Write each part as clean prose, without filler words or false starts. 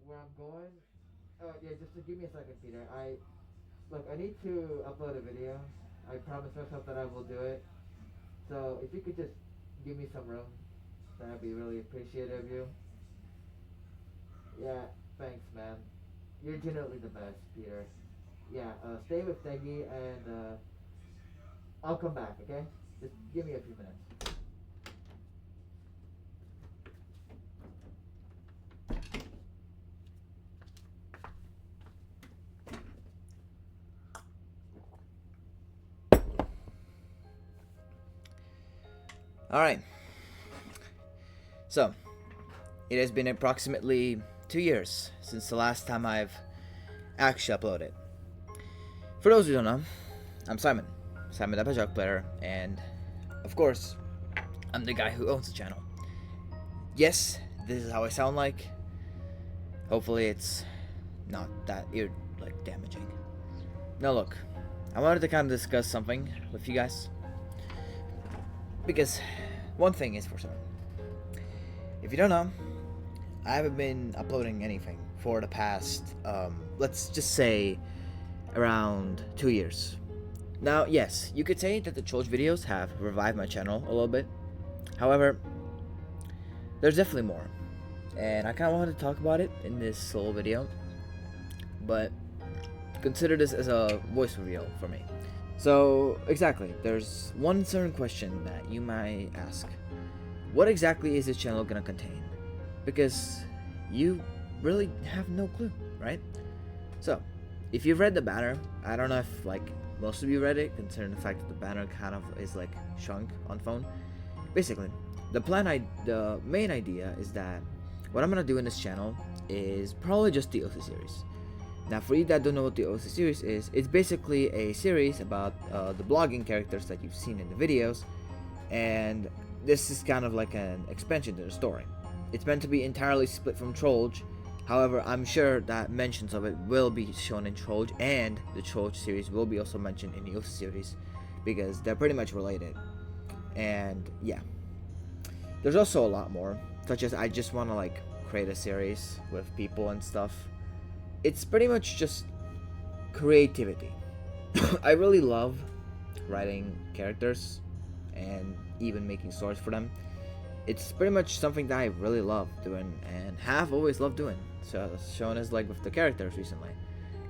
where I'm going. Yeah, just to give me a second, Peter. I need to upload a video. I promise myself that I will do it. So if you could just give me some room, that'd be really appreciative of you. Yeah, thanks, man. You're genuinely the best, Peter. Yeah, stay with Teggy and I'll come back, okay? Just give me a few minutes. Alright, so it has been approximately 2 years since the last time I've actually uploaded. For those who don't know, I'm Simon, Simon the Pajak player, and of course, I'm the guy who owns the channel. Yes, this is how I sound like. Hopefully it's not that ear damaging. Now look, I wanted to kind of discuss something with you guys. Because one thing is for certain. If you don't know, I haven't been uploading anything for the past, let's just say, around 2 years. Now, yes, you could say that the Choj videos have revived my channel a little bit. However, there's definitely more. And I kind of wanted to talk about it in this little video. But consider this as a voice reveal for me. So, exactly, there's one certain question that you might ask. What exactly is this channel gonna contain? Because you really have no clue, right? So, if you've read the banner, I don't know if most of you read it, considering the fact that the banner kind of is shrunk on phone. Basically, the main idea is that what I'm gonna do in this channel is probably just the OC series. Now, for you that don't know what the OC series is, it's basically a series about the blogging characters that you've seen in the videos, and this is kind of like an expansion to the story. It's meant to be entirely split from Trollge. However, I'm sure that mentions of it will be shown in Trollge, and the Trollge series will be also mentioned in the OC series, because they're pretty much related. And yeah, there's also a lot more, such as I just want to create a series with people and stuff. It's pretty much just creativity. I really love writing characters and even making stories for them. It's pretty much something that I really love doing and have always loved doing. So shown as with the characters recently.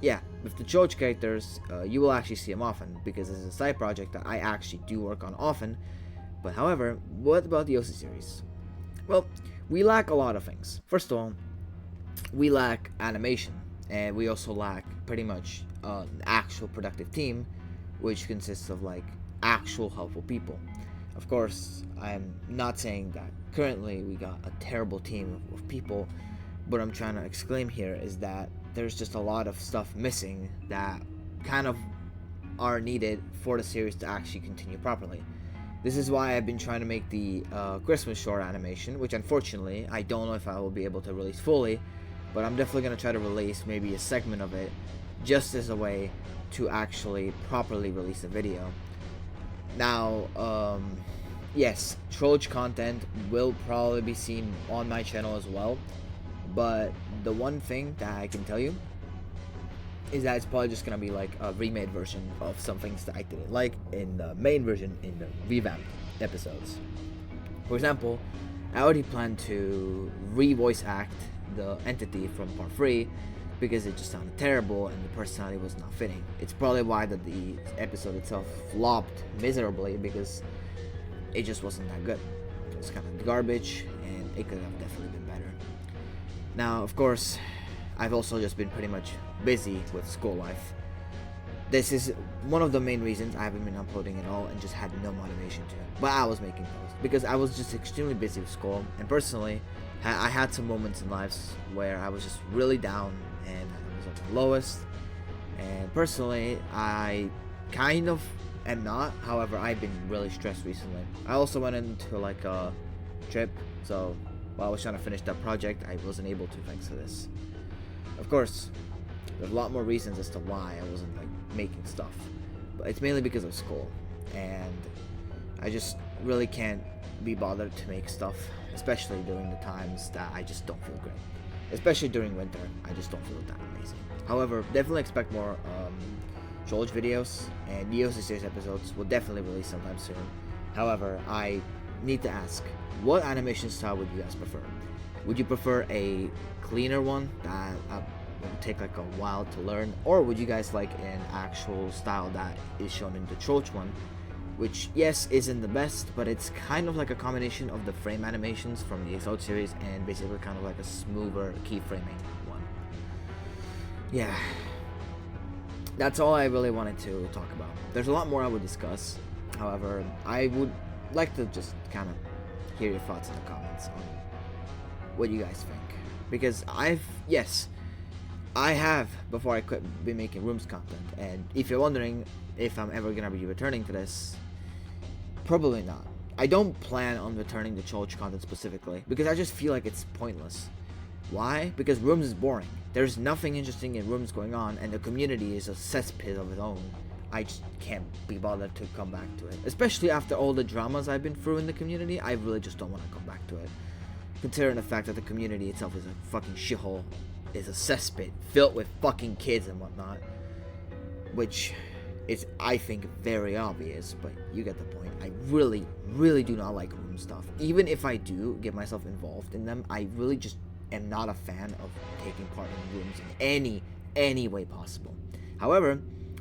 Yeah, with the Choch characters, you will actually see them often because this is a side project that I actually do work on often. But however, what about the OC series? Well, we lack a lot of things. First of all, we lack animation. And we also lack pretty much an actual productive team, which consists of actual helpful people. Of course, I'm not saying that currently we got a terrible team of people. What I'm trying to exclaim here is that there's just a lot of stuff missing that kind of are needed for the series to actually continue properly. This is why I've been trying to make the Christmas short animation, which unfortunately I don't know if I will be able to release fully. But I'm definitely going to try to release maybe a segment of it just as a way to actually properly release a video. Now, yes, Trollge content will probably be seen on my channel as well. But the one thing that I can tell you is that it's probably just going to be a remade version of some things that I didn't like in the main version in the revamped episodes. For example, I already plan to re-voice act the entity from part 3 because it just sounded terrible and the personality was not fitting. It's probably why that the episode itself flopped miserably because it just wasn't that good. It was kind of garbage and it could have definitely been better. Now, of course, I've also just been pretty much busy with school life. This is one of the main reasons I haven't been uploading at all and just had no motivation to. But I was making posts because I was just extremely busy with school, and personally, I had some moments in lives where I was just really down and I was at the lowest. And personally, I kind of am not. However, I've been really stressed recently. I also went into a trip, so while I was trying to finish that project, I wasn't able to thanks to this. Of course, there's a lot more reasons as to why I wasn't making stuff, but it's mainly because of school, and I just really can't be bothered to make stuff, especially during the times that I just don't feel great. especially during winter. I just don't feel that amazing. However, definitely expect more George videos, and the OC series episodes will definitely release sometime soon. However, I need to ask, what animation style would you guys prefer? Would you prefer a cleaner one that would take like a while to learn, or would you guys like an actual style that is shown in the Troach one, which yes isn't the best, but it's kind of like a combination of the frame animations from the Exalt series and basically kind of like a smoother keyframing one. Yeah, that's all I really wanted to talk about. There's a lot more I would discuss. However, I would like to just kind of hear your thoughts in the comments on what you guys think, because I have, before I quit, been making rooms content, and if you're wondering if I'm ever gonna be returning to this, probably not. I don't plan on returning to Church content specifically, because I just feel like it's pointless. Why? Because rooms is boring. There's nothing interesting in rooms going on, and the community is a cesspit of its own. I just can't be bothered to come back to it. Especially after all the dramas I've been through in the community, I really just don't want to come back to it. Considering the fact that the community itself is a fucking shithole, is a cesspit filled with fucking kids and whatnot, which is, I think, very obvious, but you get the point. I really, really do not like room stuff. Even if I do get myself involved in them, I really just am not a fan of taking part in rooms in any way possible. However,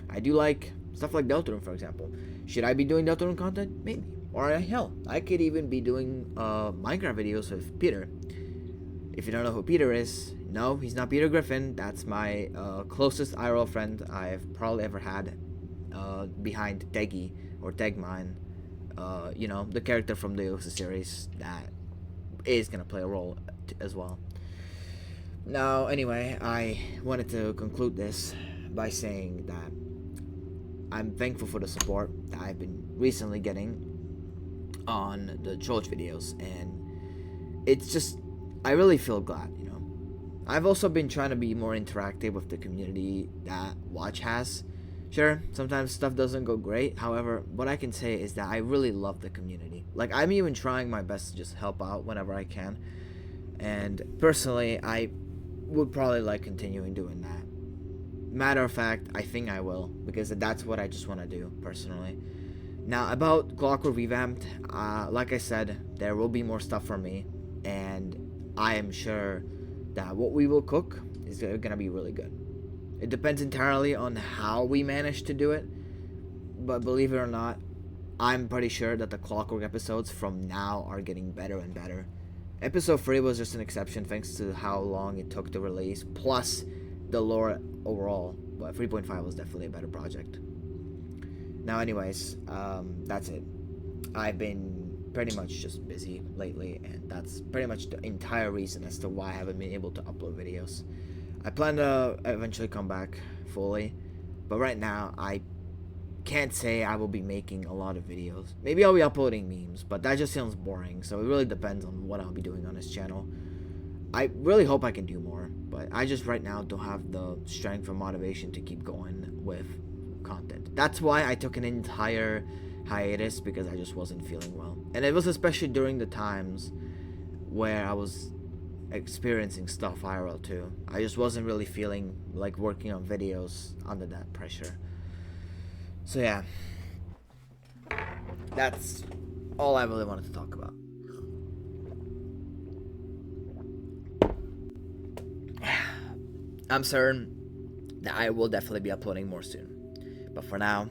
I do like stuff like Deltarune, for example. Should I be doing Deltarune content? Maybe. Or hell, I could even be doing Minecraft videos with Peter. If you don't know who Peter is, no, he's not Peter Griffin. That's my closest IRL friend I've probably ever had, behind Deggy or Degmine. You know, the character from the Yosa series that is gonna play a role as well. Now, anyway, I wanted to conclude this by saying that I'm thankful for the support that I've been recently getting on the Troach videos, and it's just, I really feel glad, you know. I've also been trying to be more interactive with the community that Watch has. Sure, sometimes stuff doesn't go great. However, what I can say is that I really love the community. Like, I'm even trying my best to just help out whenever I can. And personally, I would probably like continuing doing that. Matter of fact, I think I will, because that's what I just want to do, personally. Now, about Clockwork Revamped, like I said, there will be more stuff from me, and I am sure that what we will cook is gonna be really good. It depends entirely on how we manage to do it, but believe it or not, I'm pretty sure that the Clockwork episodes from now are getting better and better. Episode 3 was just an exception thanks to how long it took to release, plus the lore overall, but 3.5 was definitely a better project. Now, anyways, that's it. I've been pretty much just busy lately, and that's pretty much the entire reason as to why I haven't been able to upload videos. I plan to eventually come back fully, but right now I can't say I will be making a lot of videos. Maybe I'll be uploading memes, but that just sounds boring, so it really depends on what I'll be doing on this channel. I really hope I can do more, but I just right now don't have the strength or motivation to keep going with content. That's why I took an entire hiatus, because I just wasn't feeling well. And it was especially during the times where I was experiencing stuff IRL too. I just wasn't really feeling like working on videos under that pressure. So yeah, that's all I really wanted to talk about. I'm certain that I will definitely be uploading more soon. But for now,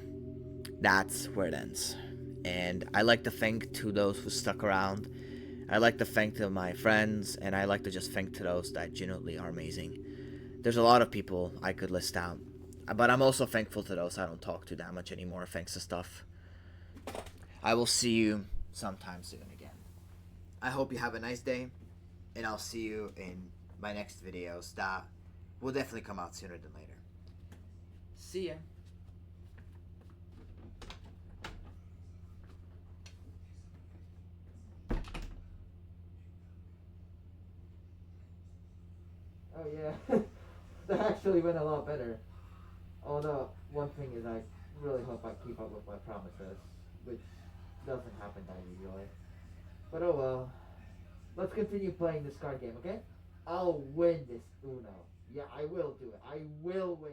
that's where it ends. And I like to thank to those who stuck around. I like to thank to my friends, and I like to just thank to those that genuinely are amazing. There's a lot of people I could list out, but I'm also thankful to those I don't talk to that much anymore thanks to stuff. I will see you sometime soon again. I hope you have a nice day, and I'll see you in my next videos that will definitely come out sooner than later. See ya. Oh yeah, that actually went a lot better. Although, one thing is I really hope I keep up with my promises, which doesn't happen that usually. But oh well. Let's continue playing this card game, okay? I'll win this Uno. Yeah, I will do it. I will win.